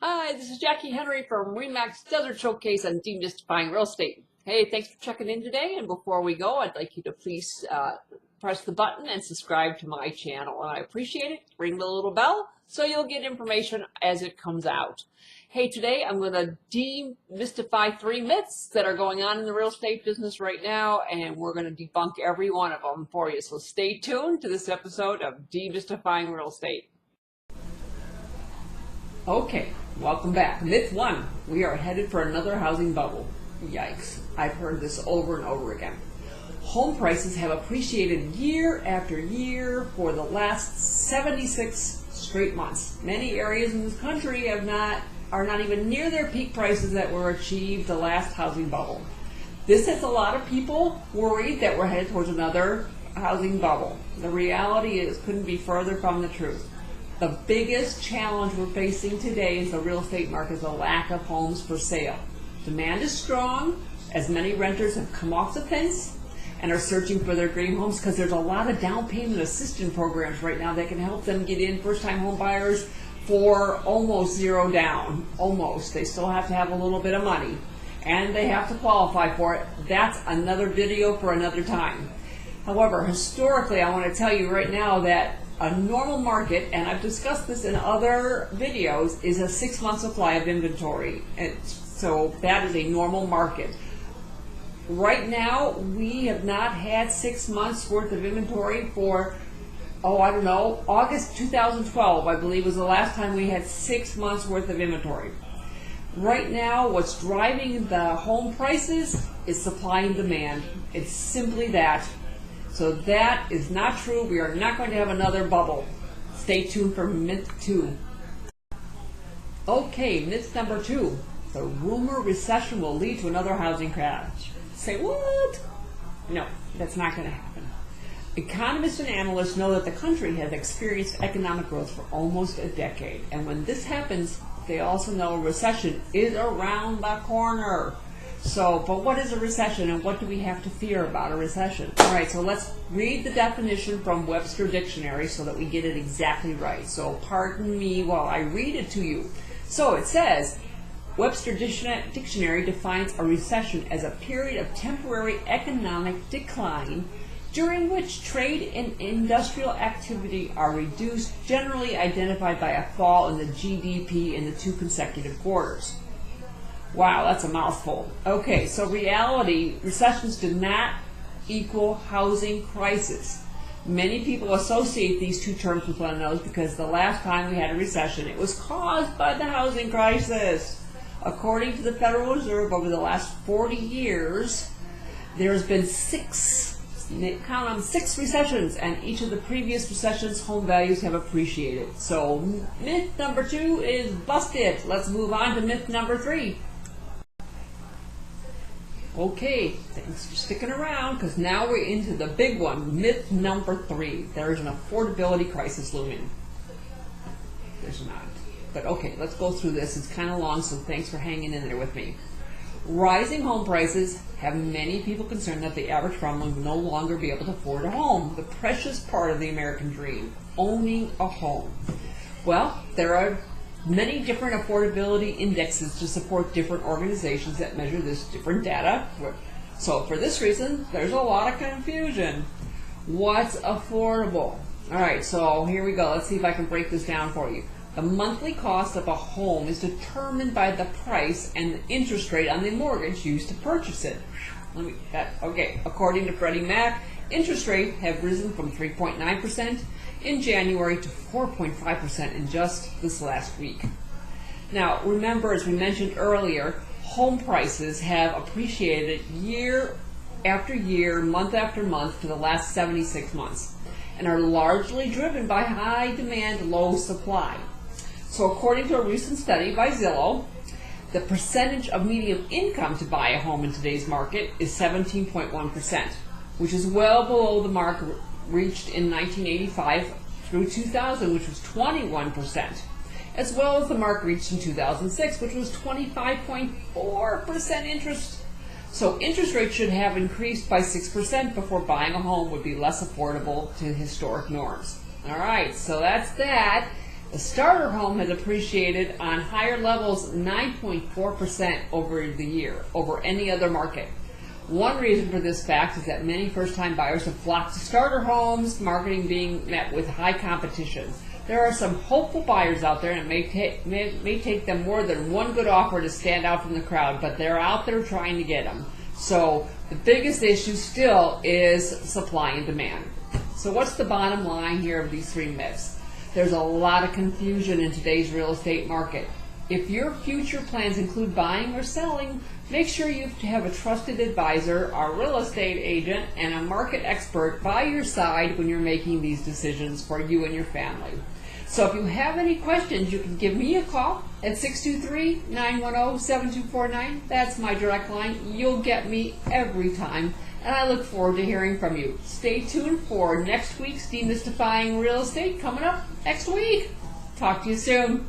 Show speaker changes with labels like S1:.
S1: Hi, this is Jackie Henry from Remax Desert Showcase on Demystifying Real Estate. Hey, thanks for checking in today. And before we go, I'd like you to please press the button and subscribe to my channel. And I appreciate it. Ring the little bell so you'll get information as it comes out. Hey, today I'm going to demystify 3 myths that are going on in the real estate business right now, and we're going to debunk every one of them for you. So stay tuned to this episode of Demystifying Real Estate. Okay, welcome back. Myth 1, we are headed for another housing bubble. Yikes, I've heard this over and over again. Home prices have appreciated year after year for the last 76 straight months. Many areas in this country are not even near their peak prices that were achieved the last housing bubble. This has a lot of people worried that we're headed towards another housing bubble. The reality is, couldn't be further from the truth. The biggest challenge we're facing today is the real estate market is the lack of homes for sale. Demand is strong, as many renters have come off the fence and are searching for their dream homes because there's a lot of down payment assistance programs right now that can help them get in, first-time home buyers, for almost zero down. Almost. They still have to have a little bit of money, and they have to qualify for it. That's another video for another time. However, historically, I want to tell you right now that a normal market, and I've discussed this in other videos, is a 6-month supply of inventory. And so that is a normal market. Right now, we have not had 6 months worth of inventory for, August 2012, I believe, was the last time we had 6 months worth of inventory. Right now, what's driving the home prices is supply and demand. It's simply that. So that is not true. We are not going to have another bubble. Stay tuned for myth 2. Okay, myth number 2. The rumor recession will lead to another housing crash. Say what? No, that's not going to happen. Economists and analysts know that the country has experienced economic growth for almost a decade. And when this happens, they also know a recession is around the corner. But what is a recession, and what do we have to fear about a recession? All right, so let's read the definition from Webster Dictionary so that we get it exactly right. So pardon me while I read it to you. So it says, Webster Dictionary defines a recession as a period of temporary economic decline during which trade and industrial activity are reduced, generally identified by a fall in the GDP in the 2 consecutive quarters. Wow, that's a mouthful. Okay, so recessions do not equal housing crisis. Many people associate these 2 terms with one another because the last time we had a recession, it was caused by the housing crisis. According to the Federal Reserve, over the last 40 years, there's been 6 recessions, and each of the previous recessions, home values have appreciated. So myth number 2 is busted. Let's move on to myth number 3. Okay, thanks for sticking around, because now we're into the big one. Myth number 3. There is an affordability crisis looming. There's not. But okay, let's go through this. It's kind of long, so thanks for hanging in there with me. Rising home prices have many people concerned that the average family will no longer be able to afford a home, the precious part of the American dream, owning a home. Well, there are many different affordability indexes to support different organizations that measure this different data. So for this reason, there's a lot of confusion. What's affordable? All right, so here we go. Let's see if I can break this down for you. The monthly cost of a home is determined by the price and the interest rate on the mortgage used to purchase it. Okay, according to Freddie Mac, interest rates have risen from 3.9% in January to 4.5% in just this last week. Now, remember, as we mentioned earlier, home prices have appreciated year after year, month after month for the last 76 months, and are largely driven by high demand, low supply. So according to a recent study by Zillow, the percentage of median income to buy a home in today's market is 17.1%, which is well below the mark reached in 1985 through 2000, which was 21%, as well as the mark reached in 2006, which was 25.4% interest. So interest rates should have increased by 6% before buying a home would be less affordable to historic norms. All right, so that's that. The starter home has appreciated on higher levels 9.4% over the year, over any other market. One reason for this fact is that many first-time buyers have flocked to starter homes, marketing being met with high competition. There are some hopeful buyers out there, and it may take them more than one good offer to stand out from the crowd, but they're out there trying to get them. So the biggest issue still is supply and demand. So what's the bottom line here of these three myths? There's a lot of confusion in today's real estate market. If your future plans include buying or selling, make sure you have a trusted advisor, a real estate agent, and a market expert by your side when you're making these decisions for you and your family. So if you have any questions, you can give me a call at 623-910-7249. That's my direct line. You'll get me every time, and I look forward to hearing from you. Stay tuned for next week's Demystifying Real Estate coming up next week. Talk to you soon.